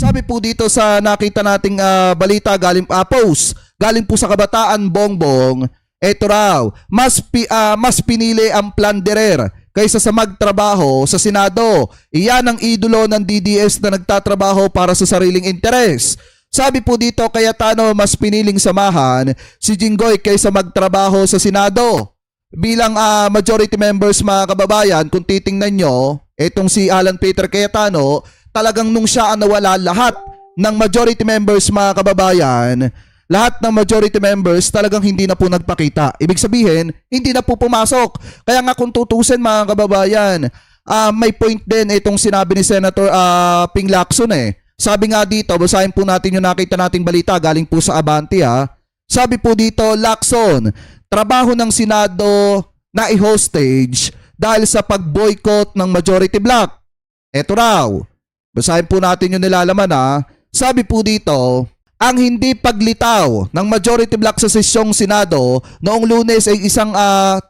Sabi po dito sa nakita nating balita galing post, galing po sa Kabataan Bongbong, eto raw, mas pinili ang plunderer kaysa sa magtrabaho sa Senado. Iyan ang idolo ng DDS na nagtatrabaho para sa sariling interes. Sabi po dito, Cayetano mas piniling samahan si Jinggoy kaysa magtrabaho sa Senado. Bilang majority members mga kababayan, kung titingnan nyo, etong si Alan Peter Cayetano, talagang nung siya nawala lahat ng majority members mga kababayan, lahat ng majority members talagang hindi na po nagpakita. Ibig sabihin, hindi na po pumasok. Kaya nga kung tutusin mga kababayan, may point din itong sinabi ni Senator Ping Lacson eh. Sabi nga dito, basahin po natin yung nakita nating balita galing po sa Abante ha. Sabi po dito, Lacson, trabaho ng Senado na i-hostage dahil sa pag-boycott ng majority bloc. Eto raw, basahin po natin yung nilalaman ha. Sabi po dito, ang hindi paglitaw ng majority bloc sa sesyong Senado noong Lunes ay isang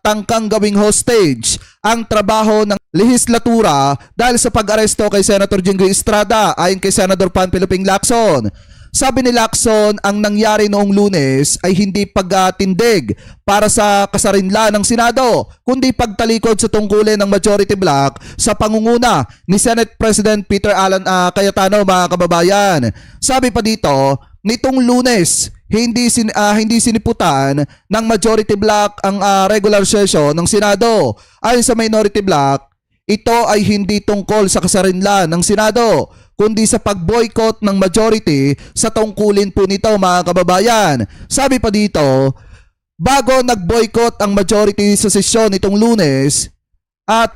tangkang gawing hostage ang trabaho ng lehislatura dahil sa pag-aresto kay Senator Jinggoy Estrada ayon kay Senator Panfilo Ping Lacson. Sabi ni Lacson, ang nangyari noong Lunes ay hindi pagtindig para sa kasarinlan ng Senado, kundi pagtalikod sa tungkulin ng majority bloc sa pangunguna ni Senate President Peter Alan Cayetano mga kababayan. Sabi pa dito, nitong Lunes, hindi siniputan ng majority bloc ang regular session ng Senado. Ayon sa minority bloc, ito ay hindi tungkol sa kasarinlan ng Senado, kundi sa pag-boycott ng majority sa tungkulin po nito mga kababayan. Sabi pa dito, bago nag-boycott ang majority sa sesyon nitong Lunes,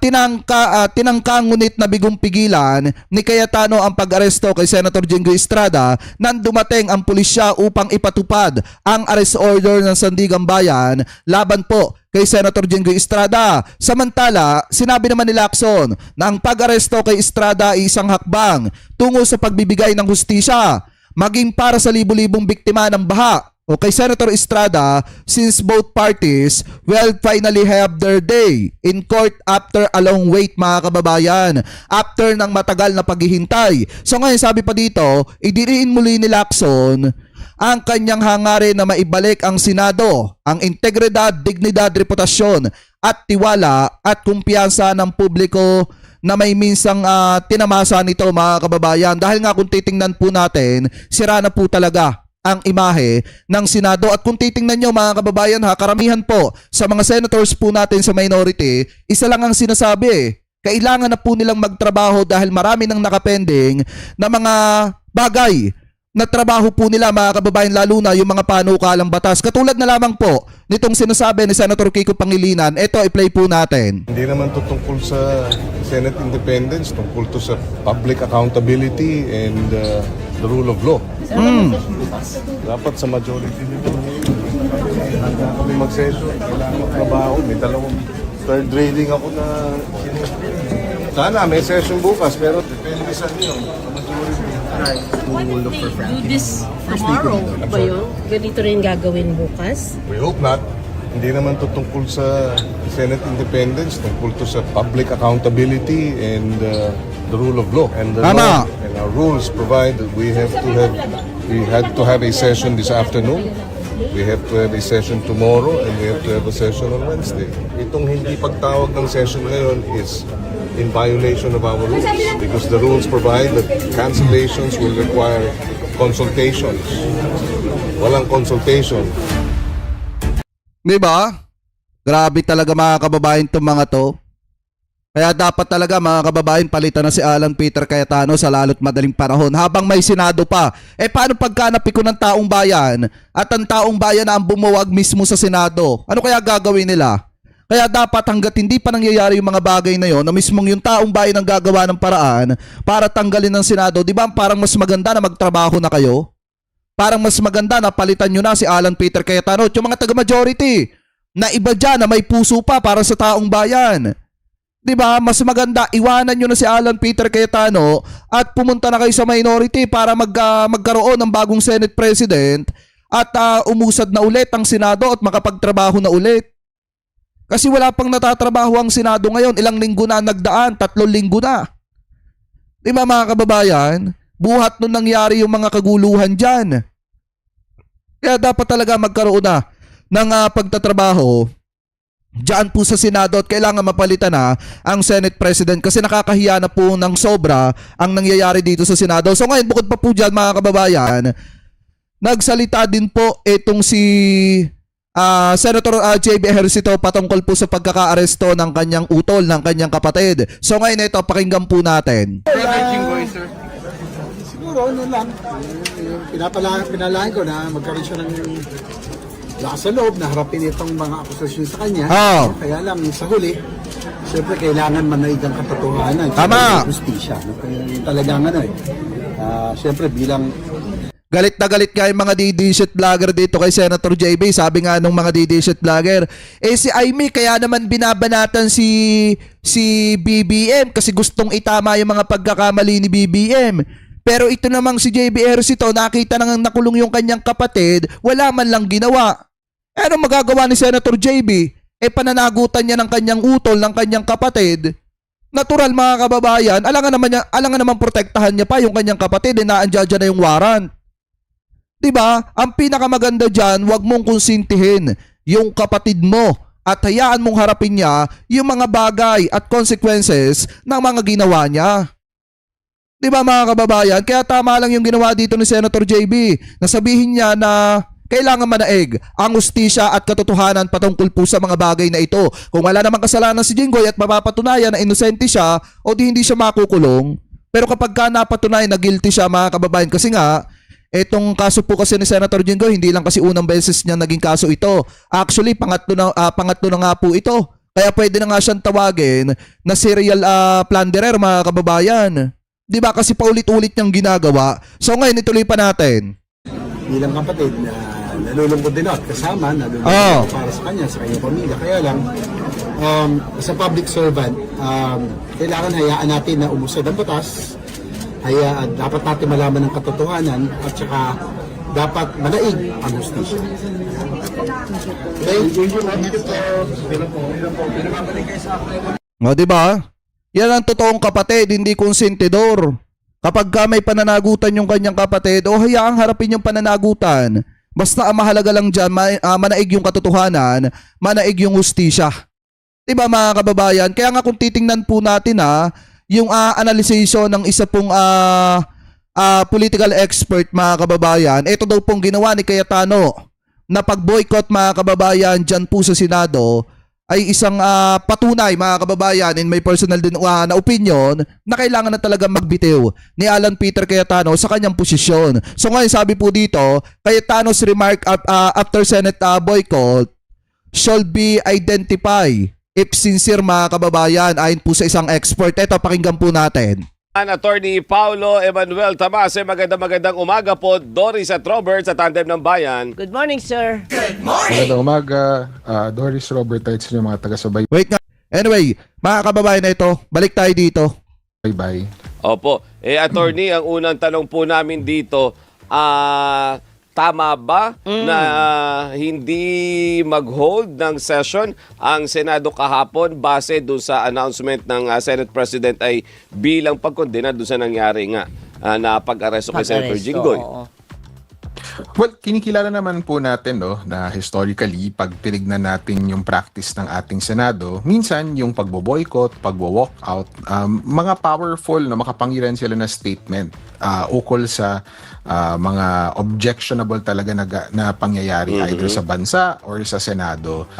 tinangka ngunit na bigong pigilan ni Cayetano ang pag-aresto kay Senator Jinggoy Estrada nang dumating ang pulisya upang ipatupad ang arrest order ng Sandigang Bayan laban po kay Senator Jinggoy Estrada. Samantala, sinabi naman ni Lacson na ang pag-aresto kay Estrada ay isang hakbang tungo sa pagbibigay ng hustisya, maging para sa libu-libong biktima ng baha o kay Senator Estrada, since both parties will finally have their day in court after a long wait mga kababayan, after ng matagal na paghihintay. So ngayon sabi pa dito, idiriin muli ni Lacson ang kanyang hangarin na maibalik ang Senado, ang integridad, dignidad, reputasyon at tiwala at kumpiyansa ng publiko na may minsang tinamasa nito mga kababayan. Dahil nga kung titingnan po natin, sira na po talaga ang imahe ng Senado. At kung titingnan nyo mga kababayan ha, karamihan po sa mga senators po natin sa minority, isa lang ang sinasabi, kailangan na po nilang magtrabaho dahil marami nang nakapending na mga bagay na trabaho po nila mga kababayan, lalo na yung mga panukalang batas. Katulad na lamang po nitong sinasabi ni Senator Kiko Pangilinan. Ito, i-play po natin. Hindi naman to tungkol sa Senate independence, tungkol to sa public accountability and the rule of law. Dapat sa majority nito, handa kami mag-session, kailangan magtrabaho. May dalawang third reading ako na sana may session bukas, pero depende sa inyo. Why don't they do this tomorrow ba yun? Ganito rin gagawin bukas? We hope not. Hindi naman to tungkol sa Senate independence, tungkol to sa public accountability and the rule of law. And the law and our rules provide that we had to have a session this afternoon. We have to have a session tomorrow and we have to have a session on Wednesday. Itong hindi pagtawag ng session ngayon is in violation of our rules because the rules provide that cancellations will require consultations. Walang consultation. Diba? Grabe talaga mga kababayan itong mga to. Kaya dapat talaga mga kababayan palitan na si Alan Peter Cayetano sa lalo't madaling panahon habang may Senado pa. Paano pagka napiko ng taong bayan at ang taong bayan na ang bumuwag mismo sa Senado? Ano kaya gagawin nila? Kaya dapat hanggat hindi pa nangyayari yung mga bagay na yon, na mismong yung taong bayan ang gagawa ng paraan para tanggalin ng Senado, di ba parang mas maganda na magtrabaho na kayo? Parang mas maganda na palitan nyo na si Alan Peter Cayetano at yung mga taga-majority na iba dyan na may puso pa para sa taong bayan. Di ba? Mas maganda, iwanan nyo na si Alan Peter Cayetano at pumunta na kayo sa minority para magkaroon ng bagong Senate President at umusad na ulit ang Senado at makapagtrabaho na ulit. Kasi wala pang natatrabaho ang Senado ngayon. Ilang linggo na nagdaan, 3 linggo na. Di ba mga kababayan? buhat nung nangyari yung mga kaguluhan dyan. Kaya dapat talaga magkaroon na ng pagtatrabaho diyan po sa Senado at kailangan mapalitan na ang Senate President kasi nakakahiya na po ng sobra ang nangyayari dito sa Senado. So ngayon, bukod pa po dyan mga kababayan, nagsalita din po itong si Senator JB Ejercito patungkol po sa pagkakaaresto ng kanyang utol, ng kanyang kapatid. So ngayon ito, pakinggan po natin. Siguro ano lang, yung pinalain ko na magkaroon siya ng lakas sa loob na harapin itong mga akusasyon sa kanya. Oh. Kaya lang sa huli, siyempre kailangan manaig ang katotohanan. Tama. Justisya. No? Kaya talagang ano siyempre bilang Galit na galit nga yung mga DD vlogger dito kay Senator JB. Sabi nga nung mga DD vlogger, si Aimee kaya naman binabanatan si BBM kasi gustong itama yung mga pagkakamali ni BBM. Pero ito namang si JB Ejercito, nakita nang nakulong yung kanyang kapatid, wala man lang ginawa. Ano magagawa ni Senator JB? Pananagutan niya ng kanyang utol, ng kanyang kapatid. Natural mga kababayan, alangan naman protektahan niya pa yung kanyang kapatid, naandyan na yung warrant. Diba? Ang pinakamaganda dyan, wag mong konsintihin yung kapatid mo at hayaan mong harapin niya yung mga bagay at consequences ng mga ginawa niya. Diba mga kababayan? Kaya tama lang yung ginawa dito ni Senator JB. Nasabihin niya na kailangan manaig ang hustisya at katotohanan patungkol po sa mga bagay na ito. Kung wala namang kasalanan si Jinggoy at mapapatunayan na inosente siya o di hindi siya makukulong. Pero kapag ka napatunayan na guilty siya mga kababayan, kasi nga, etong kaso po kasi ni Senator Jinggoy, hindi lang kasi unang beses niya naging kaso ito. Actually, pangatlo na nga po ito. Kaya pwede na nga siyang tawagin na serial plunderer mga kababayan. Di ba kasi paulit-ulit niyang ginagawa. So ngayon, ituloy pa natin. bilang kapatid na nalulungkot din at kasama, nalulungkot para sa kanya, sa kanyang pamilya. Kaya lang, sa public servant, kailangan hayaan natin na umusad ang batas, dapat natin malaman ng katotohanan at saka dapat manaig ang hustisya. O, di ba? Yan ang totoong kapatid, hindi konsentidor. Kapag may pananagutan yung kanyang kapatid, hayaang harapin yung pananagutan. Basta ang mahalaga lang dyan, manaig yung katotohanan, manaig yung hustisya. Diba mga kababayan? Kaya nga kung titingnan po natin yung analysation ng isa pong political expert mga kababayan, ito daw pong ginawa ni Cayetano na pag-boycott mga kababayan dyan po sa Senado ay isang patunay mga kababayan in my personal din na opinion na kailangan na talaga magbitiw ni Alan Peter Cayetano sa kanyang posisyon. So ngayon sabi po dito, Cayetano's remark after Senate boycott should be identified if sincere mga kababayan ayon po sa isang expert. Ito pakinggan po natin. Attorney Paulo Emanuel Tamase, magandang umaga po. Doris at Robert sa Tandem ng Bayan. Good morning, sir. Magandang umaga, Doris, Robert, at sa mga taga-sabay. Wait nga. Anyway, mga kababayan na ito, balik tayo dito. Bye-bye. Opo. Attorney, ang unang tanong po namin dito, tama ba na hindi mag-hold ng session ang Senado kahapon base doon sa announcement ng Senate President ay bilang pagkondena doon sa nangyari nga na pag-aresto kay Senator Jinggoy? Well, kinikilala naman po natin na historically, pag tinignan natin yung practice ng ating Senado, minsan yung pagbo-boycott, pagbo-walkout, mga powerful na makapangyarihan sila na statement ukol sa mga objectionable talaga na pangyayari either sa bansa or sa Senado.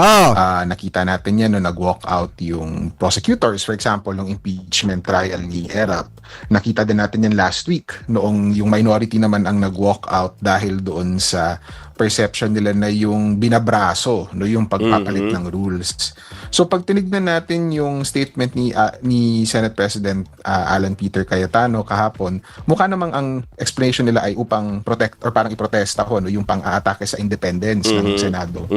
Nakita natin yan nung nag-walk out yung prosecutors, for example, nung impeachment trial ni Erap. Nakita din natin yan last week noong yung minority naman ang nag-walk out dahil doon sa perception nila na yung binabraso, yung pagpapalit ng rules. So pag tinignan natin yung statement ni Senate President Alan Peter Cayetano kahapon, mukha namang ang explanation nila ay upang protect or parang iprotesta yung pang-aatake sa independence ng Senado.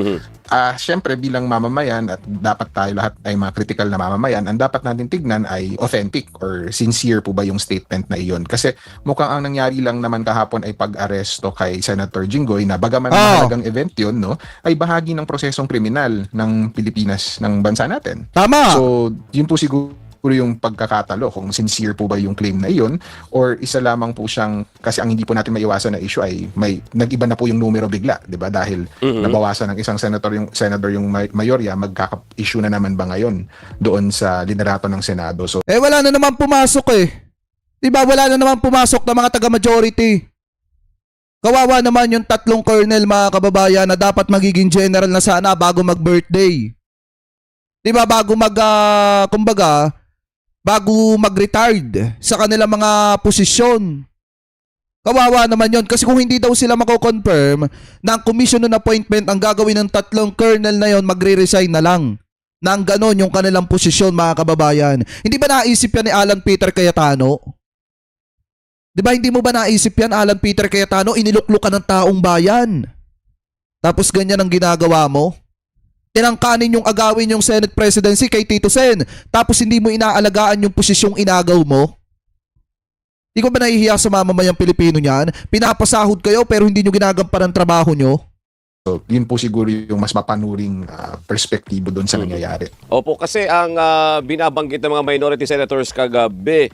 Syempre bilang mamamayan at dapat tayo lahat ay mga critical na mamamayan, ang dapat natin tignan ay authentic or sincere po ba yung statement na iyon. Kasi mukhang ang nangyari lang naman kahapon ay pag-aresto kay Senator Jinggoy na bagaman mahalagang event yun, ay bahagi ng prosesong kriminal ng Pilipinas, ng bansa natin. Tama. So, yun po siguro yung pagkakatalo kung sincere po ba yung claim na iyon or isa lamang po siyang, kasi ang hindi po natin maiwasan na issue ay may nag-iba na po yung numero bigla, 'di ba? Dahil nabawasan ng isang senador yung mayorya, magkaka-issue na naman ba ngayon doon sa liderato ng Senado. So Wala na naman pumasok eh. Diba, wala na naman pumasok na mga taga-majority. Kawawa naman yung 3 colonel, mga kababayan, na dapat magiging general na sana bago mag-birthday. Diba, bago kumbaga, bago mag-retired sa kanilang mga posisyon. Kawawa naman yon, kasi kung hindi daw sila mako-confirm na ang commission on appointment ang gagawin ng 3 colonel na yon, magre-resign na lang. Nang ganon yung kanilang posisyon, mga kababayan. Hindi ba naisip yan ni Alan Peter Cayetano? Di ba hindi mo ba naisip yan, Alan Peter Cayetano? Iniluklukan ng taong bayan. Tapos ganyan ang ginagawa mo? Tinangkanin yung agawin yung Senate presidency kay Tito Sen. Tapos hindi mo inaalagaan yung posisyong inagaw mo? Di ko ba nahihiya sa mamamayang Pilipino niyan? Pinapasahod kayo pero hindi nyo ginagampanan ang trabaho nyo? yun po siguro yung mas mapanuring perspektibo doon sa nangyayari. Opo, kasi ang binabanggit ng mga minority senators kagabi,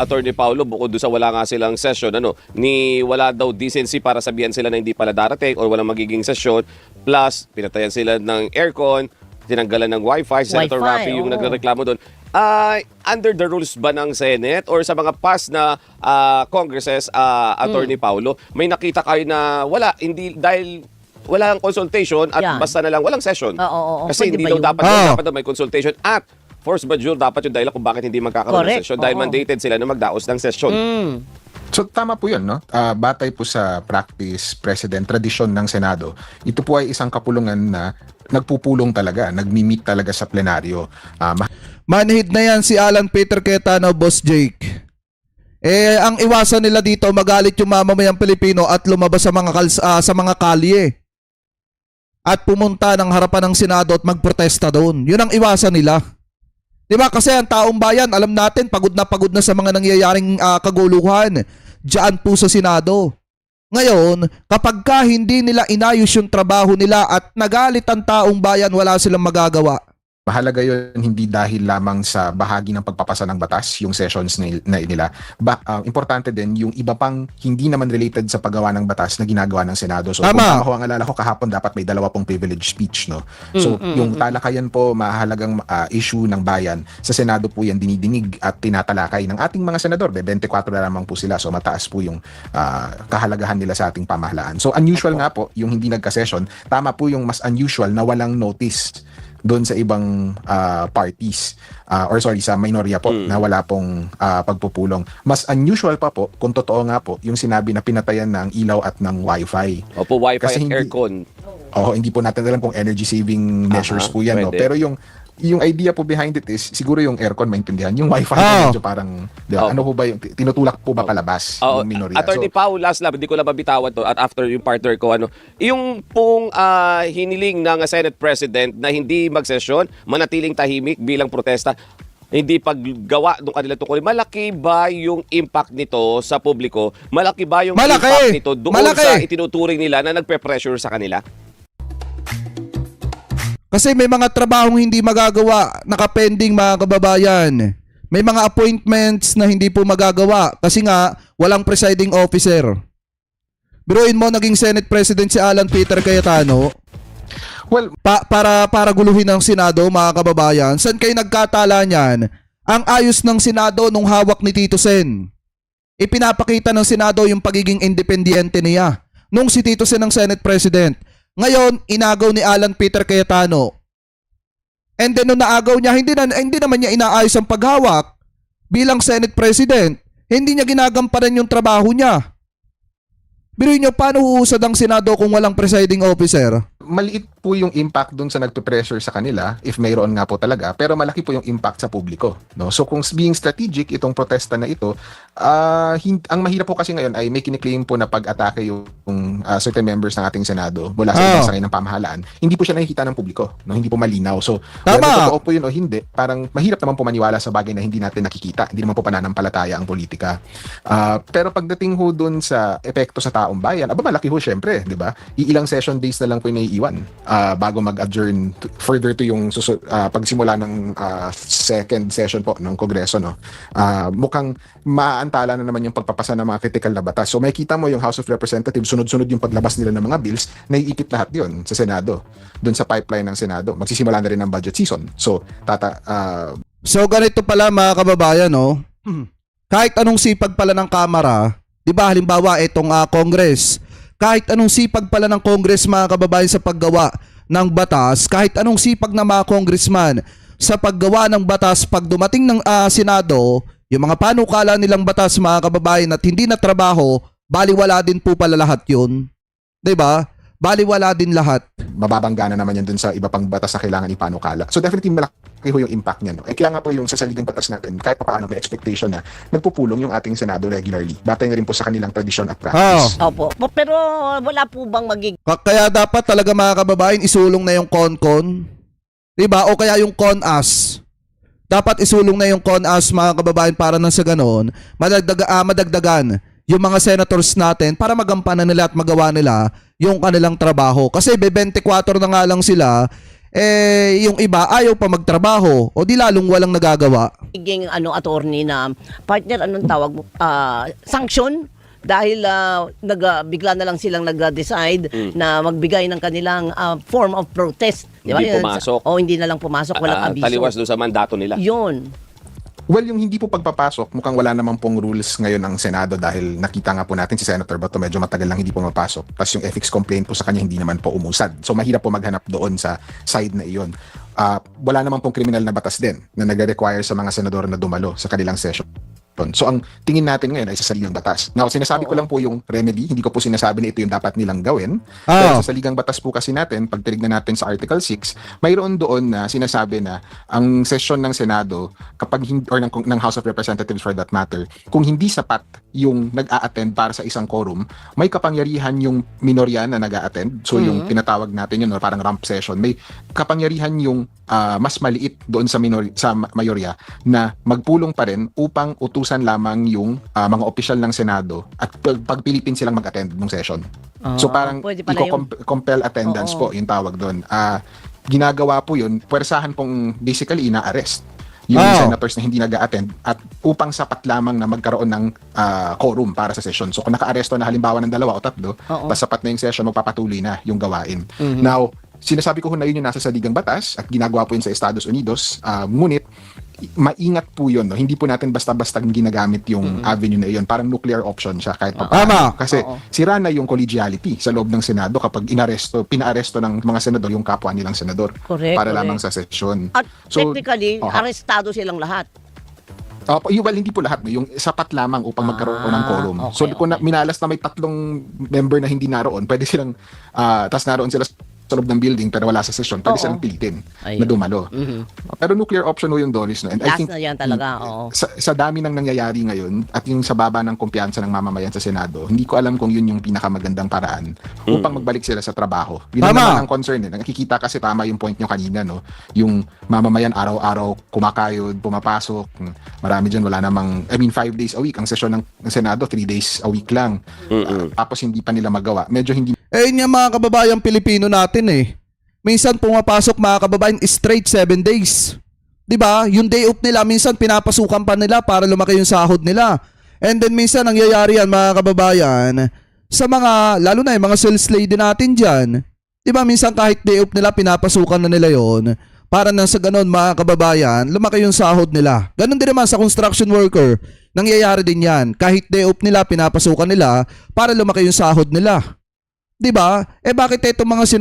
Attorney Paulo, bukod doon sa wala nga silang session, wala daw decency para sabihan sila na hindi pala darating or walang magiging session, plus pinatayan sila ng aircon, tinanggalan ng wifi, Senator Raffy yung nagreklamo doon. Under the rules ba ng Senate or sa mga past na congresses, Attorney Paulo, may nakita kayo na wala, hindi, dahil walang consultation at basta na lang walang session. Kasi hindi daw dapat may consultation at force majeure dapat yung dahilan kung bakit hindi magkakaroon ng session dahil mandated sila na magdaos ng session. So tama po yun, no? Batay po sa practice, precedent, tradisyon ng Senado, ito po ay isang kapulungan na nagpupulong talaga, nagmi-meet talaga sa plenaryo. Manhid na yan si Alan Peter Cayetano, Boss Jake. Ang iwasan nila dito, magalit yung mamamayang Pilipino at lumabas sa mga kalye. At pumunta ng harapan ng Senado at magprotesta doon. Yun ang iwasan nila. Diba? Kasi ang taong bayan, alam natin, pagod na sa mga nangyayaring kaguluhan diyan po sa Senado. Ngayon, kapag hindi nila inayos yung trabaho nila at nagalit ang taong bayan, wala silang magagawa. Mahalaga yun hindi dahil lamang sa bahagi ng pagpapasa ng batas, yung sessions na nila. Importante din yung iba pang hindi naman related sa paggawa ng batas na ginagawa ng Senado. So kung ako ang alala ko kahapon, dapat may 2 privilege speech, no? So yung talakayan po, mahalagang issue ng bayan, sa Senado po yan dinidinig at tinatalakay ng ating mga senador. 24 na lamang po sila, so mataas po yung kahalagahan nila sa ating pamahalaan. So unusual nga po yung hindi nagka-session. Tama po yung mas unusual na walang notice doon sa ibang parties sa minorya po na wala pong pagpupulong. Mas unusual pa po kung totoo nga po yung sinabi na pinatayan ng ilaw at ng wifi. Opo, wifi kasi at aircon. Hindi po natin alam kung energy saving measures po yan. No? Pero yung idea po behind it is siguro yung aircon maintindihan. Yung wifi medyo parang ano po ba yung tinutulak po ba palabas ng minorya? Attorney Pao, last lab, hindi ko lang mabitawan to at after yung partner ko, yung pong hiniling ng Senate President na hindi magsesyon, manatiling tahimik bilang protesta, hindi paggawa ng kanilang tungkulin. Malaki ba yung impact nito sa publiko? Malaki ba yung impact nito doon sa itinuturing nila na nagpe-pressure sa kanila? Kasi may mga trabahong hindi magagawa, nakapending mga kababayan. May mga appointments na hindi po magagawa kasi nga walang presiding officer. Biruin mo, naging Senate President si Alan Peter Cayetano. Well, para guluhin ng Senado, mga kababayan. Saan kayo nagkatala niyan? Ang ayos ng Senado nung hawak ni Tito Sen. Ipinapakita ng Senado yung pagiging independiente niya nung si Tito Sen ang Senate President. Ngayon, inagaw ni Alan Peter Cayetano. And then nung naagaw niya, hindi naman niya inaayos ang paghawak bilang Senate President. Hindi niya ginagampanan yung trabaho niya. Biruin niyo, paano uusad ang Senado kung walang presiding officer? Maliit po yung impact dun sa nagpe-pressure sa kanila, if mayroon nga po talaga, pero malaki po yung impact sa publiko. No? So kung being strategic, itong protesta na ito, ang mahirap po kasi ngayon ay may kiniklaim po na pag-atake yung certain members ng ating Senado mula sa ibang sangay ng pamahalaan. Hindi po siya nakikita ng publiko. No? Hindi po malinaw. So whether totoo po yun o hindi, parang mahirap naman po maniwala sa bagay na hindi natin nakikita. Hindi naman po pananampalataya ang politika. Pero pagdating ho dun sa epekto sa tao, taong bayan, malaki ho syempre, di ba? Iilang session days na lang po yung naiiwan bago mag-adjourn further to yung pagsimula ng second session po ng Kongreso, no? Mukhang maantala na naman yung pagpapasa ng mga critical na batas. So makikita mo yung House of Representatives, sunod-sunod yung paglabas nila ng mga bills, naiikip lahat yun sa Senado, dun sa pipeline ng Senado. Magsisimula na rin ang budget season. So, So ganito pala mga kababayan, no? Kahit anong sipag pala ng Kamara, 'di ba halimbawa itong Congress, kahit anong sipag pala ng Congress mga kababayan sa paggawa ng batas, kahit anong sipag ng mga congressman sa paggawa ng batas, pag dumating ng Senado, yung mga panukala nilang batas mga kababayan at hindi na trabaho, baliwala din po pala lahat 'yun. 'Di ba? Baliwala din lahat. mababangga na naman yan dun sa iba pang batas na kailangan ipanukala. So definitely malaki ho yung impact niya. No? Kailangan po yung sa saligang batas natin, kahit pa paano may expectation na nagpupulong yung ating Senado regularly. Batay na rin po sa kanilang tradisyon at practice. Opo. Pero wala po bang magiging Kaya dapat talaga mga kababayan isulong na yung CONCON. 'Di ba? O kaya yung CONAS. Dapat isulong na yung CONAS mga kababayan para nang sa ganoon madagdagan yung mga senators natin para magampanan nila at magawa nila yung kanilang trabaho. Kasi 24 na nga lang sila, yung iba ayaw pa magtrabaho o di lalong walang nagagawa. attorney na partner anong tawag mo sanction dahil bigla na lang silang nag-decide na magbigay ng kanilang form of protest. Di ba? Hindi pumasok. O hindi na lang pumasok, walang abiso. Taliwas doon sa mandato nila. Yun. Well, yung hindi po pagpapasok, mukhang wala naman pong rules ngayon ng Senado dahil nakita nga po natin si Senator Bato medyo matagal lang hindi po mapasok. Tapos yung ethics complaint po sa kanya hindi naman po umusad. So mahirap po maghanap doon sa side na iyon. Wala naman pong criminal na batas din na nag-require sa mga senador na dumalo sa kanilang session. So ang tingin natin ngayon ay sa saligang batas. Now, sinasabi ko lang po yung remedy, hindi ko po sinasabi na ito yung dapat nilang gawin. Pero sa saligang batas po kasi natin, pag tinignan natin sa Article 6, mayroon doon na sinasabi na ang session ng Senado, kapag or ng House of Representatives for that matter, kung hindi sapat yung nag-a-attend para sa isang quorum, may kapangyarihan yung minorya na nag-a-attend. So yung tinatawag natin yun, or parang rump session, may kapangyarihan yung mas maliit doon sa mayorya na magpulong pa rin upang utusan lamang yung mga opisyal ng Senado at pagpilitin silang mag-attend ng session. So parang pwede pala compel attendance po yung tawag doon. Ginagawa po yun, puwersahan pong basically ina-arrest yung senators na hindi nag-a-attend at upang sapat lamang na magkaroon ng quorum para sa session. So kung naka-aresto na halimbawa ng 2 o 3, basta sapat na yung session, magpapatuloy na yung gawain. Now, sinasabi ko na yun yung nasa saligang batas at ginagawa po yun sa Estados Unidos, ngunit maingat po yun. No? Hindi po natin basta-basta ginagamit yung avenue na yun. Parang nuclear option siya kahit pa paano. Kasi sira na yung collegiality sa loob ng Senado kapag pinaaresto ng mga senador yung kapwa nilang senador. Para lamang sa session. At technically, arestado silang lahat. Well, hindi po lahat. No? Yung sapat lamang upang magkaroon ng quorum. So kung minalas na may 3 member na hindi naroon, pwede silang, tas naroon sila sa loob ng building pero wala sa session, pwede silang pilitin na dumalo. Pero nuclear option ho yung Doris. No? And I think na yan talaga, sa dami ng nangyayari ngayon at yung sa baba ng kumpiyansa ng mamamayan sa Senado, hindi ko alam kung yun yung pinakamagandang paraan upang magbalik sila sa trabaho. Yun naman ang concern. Nakikita kasi tama yung point nyo kanina. No? Yung mamamayan araw-araw kumakayod, pumapasok. Marami dyan wala namang, 5 days a week. Ang sesyon ng Senado, 3 days a week lang. Tapos hindi pa nila magawa. Medyo hindi Yun yung mga kababayang Pilipino natin eh. Minsan pumapasok mga kababayan straight 7 days. 'Di ba? Yung day off nila minsan pinapasukan pa nila para lumaki yung sahod nila. And then minsan nangyayari yan mga kababayan sa mga, lalo na yung mga sales lady natin diyan. 'Di ba? Minsan kahit day off nila pinapasukan na nila yon para na sa ganun mga kababayan lumaki yung sahod nila. Ganun din naman sa construction worker. Nangyayari din yan. Kahit day off nila pinapasukan nila para lumaki yung sahod nila. 'Di ba? Bakit itong mga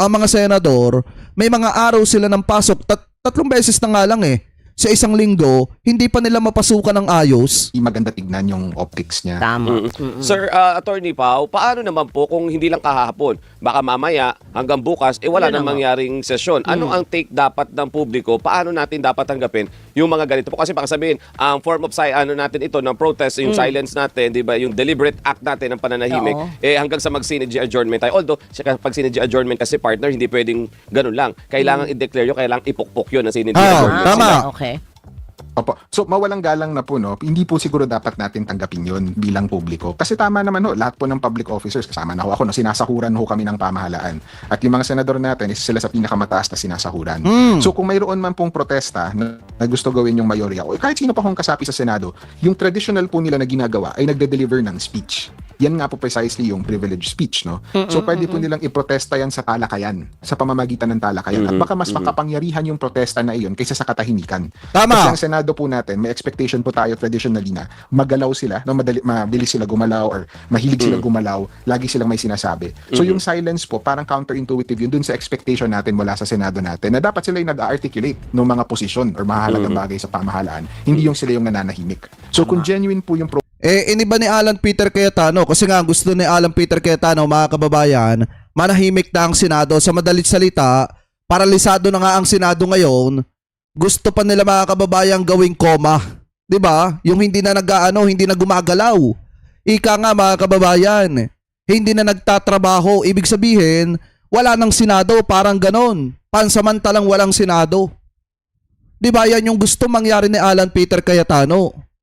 mga senador, may mga araw sila ng pasok, 3 beses na nga lang sa isang linggo, hindi pa nila mapasukan ng ayos. maganda tignan yung optics niya. Tama. Sir, Attorney Pao, paano naman po kung hindi lang kahapon, baka mamaya hanggang bukas, wala nang mangyaring sesyon. Ano ang take dapat ng publiko? Paano natin dapat tanggapin yung mga ganito po? Kasi baka sabihin, ang form of natin ito ng protest, yung silence natin, di ba, yung deliberate act natin ng pananahimik, hanggang sa mag-synergy adjournment tayo. Although, pag synergy adjournment kasi partner, hindi pwedeng ganun lang. Kailangan i-declare yun, kailangan ipukpok yun na synergy adjournment. Tama. Okay. Opo. So mawalang galang na po, no, hindi po siguro dapat natin tanggapin yun bilang publiko. Kasi tama naman ho, lahat po ng public officers, kasama na ho ako, no, sinasahuran ho kami ng pamahalaan. At yung mga senador natin, isa sila sa pinakamataas na sinasahuran. So kung mayroon man pong protesta na gusto gawin yung mayorya, o kahit sino pa kong kasapi sa Senado, yung traditional po nila na ginagawa ay nagde-deliver ng speech. Yan nga po precisely yung privilege speech, no? So pwede po nilang iprotesta yan sa talakayan, sa pamamagitan ng talakayan. At baka mas makapangyarihan yung protesta na iyon kaysa sa katahimikan. Tama. Kasi ang Senado po natin, may expectation po tayo traditionally na magalaw sila, no, mabilis sila gumalaw or mahilig sila gumalaw, lagi silang may sinasabi. So yung silence po, parang counterintuitive yun dun sa expectation natin mula sa Senado natin na dapat sila yung nag-articulate ng mga posisyon or mahalagang bagay sa pamahalaan, hindi yung sila yung nananahimik. So kung genuine po yung Iniba ni Alan Peter Cayetano kasi nga gusto ni Alan Peter Cayetano, mga kababayan, manahimik na ang Senado. Sa madalit salita, paralisado na nga ang Senado ngayon. Gusto pa nila, mga kababayan, gawing coma. 'Di ba? Yung hindi na hindi na gumagalaw. Ika nga, mga kababayan, hindi na nagtatrabaho. Ibig sabihin, wala nang Senado, parang ganon. Pansamantalang walang Senado. 'Di ba? Yan yung gusto mangyari ni Alan Peter Cayetano.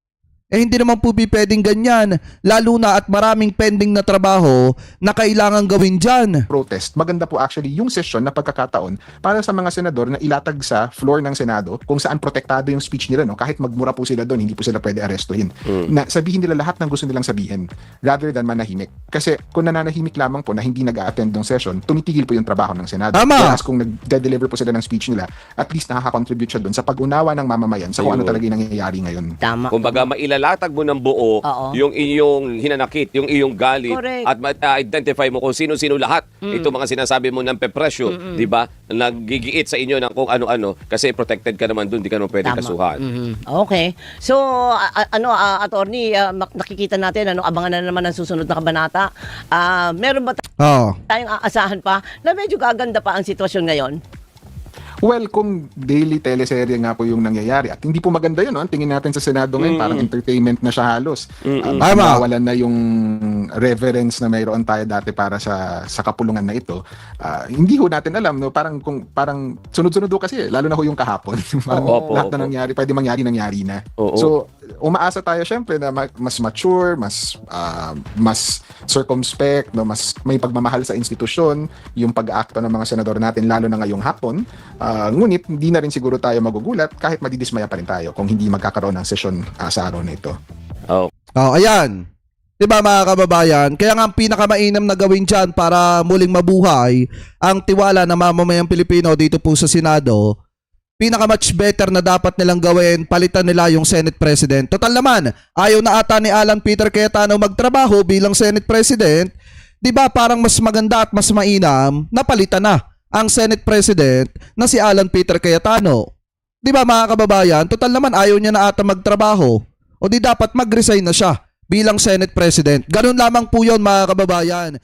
Hindi naman po pwedeng ganyan, lalo na at maraming pending na trabaho na kailangan gawin dyan. protest, maganda po actually yung session na pagkakataon para sa mga senador na ilatag sa floor ng Senado kung saan protektado yung speech nila, no? Kahit magmura po sila doon, hindi po sila pwede arestuhin. Na sabihin nila lahat ng gusto nilang sabihin rather than manahimik. Kasi kung nananahimik lamang po na hindi nag-a-attend ng session, tumitigil po yung trabaho ng Senado. Tama. Whereas kung nag-deliver po sila ng speech nila, at least nakaka-contribute siya doon sa pag-unawa ng mamamayan sa kung ano talaga yung nangyayari ngayon. Tama. Kumbaga, mailalatag mo ng buo Oo. yung iyong hinanakit, yung iyong galit, Correct. at ma-identify mo kung sino-sino lahat. Ito mga sinasabi mo ng pepresyo, di ba? Nagigiit sa inyo ng kung ano-ano kasi protected ka naman doon, di ka naman pwede Tama. kasuhan. Okay. So, attorney, nakikita natin, abangan na naman ang susunod na kabanata. Meron ba Oh. tayong aasahan pa na medyo gaganda pa ang sitwasyon ngayon? Well, kung daily teleserye nga po yung nangyayari at hindi po maganda yun, no? Ang tingin natin sa Senado ngayon, parang entertainment na siya halos. Tama. Nawalan na yung reverence na mayroon tayo dati para sa kapulungan na ito. Hindi ho natin alam, no? Parang sunod-sunod ho kasi, lalo na ho yung kahapon. Parang Opo, lahat na nangyari, pwede nangyari na. Oo. So, umaasa tayo syempre na mas mature, mas circumspect, no? Mas may pagmamahal sa institusyon, yung pag-aakto ng mga senador natin, lalo na ngayong hapon. Ngunit hindi na rin siguro tayo magugulat kahit madidismaya pa rin tayo kung hindi magkakaroon ng sesyon sa araw na ito. Oh. Oh, ayan. 'Di ba, mga kababayan? Kaya nga ang pinakamainam na gawin diyan para muling mabuhay ang tiwala ng mamamayang Pilipino dito po sa Senado. Pinaka-much better na dapat nilang gawin, palitan nila yung Senate President. Total naman, ayaw na ata ni Alan Peter Cayetano magtrabaho bilang Senate President. 'Di ba, parang mas maganda at mas mainam na palitan na ang Senate President na si Alan Peter Cayetano. 'Di ba, mga kababayan? Total naman ayaw niya na ata magtrabaho. O di dapat mag-resign na siya bilang Senate President. Ganun lamang po 'yon, mga kababayan.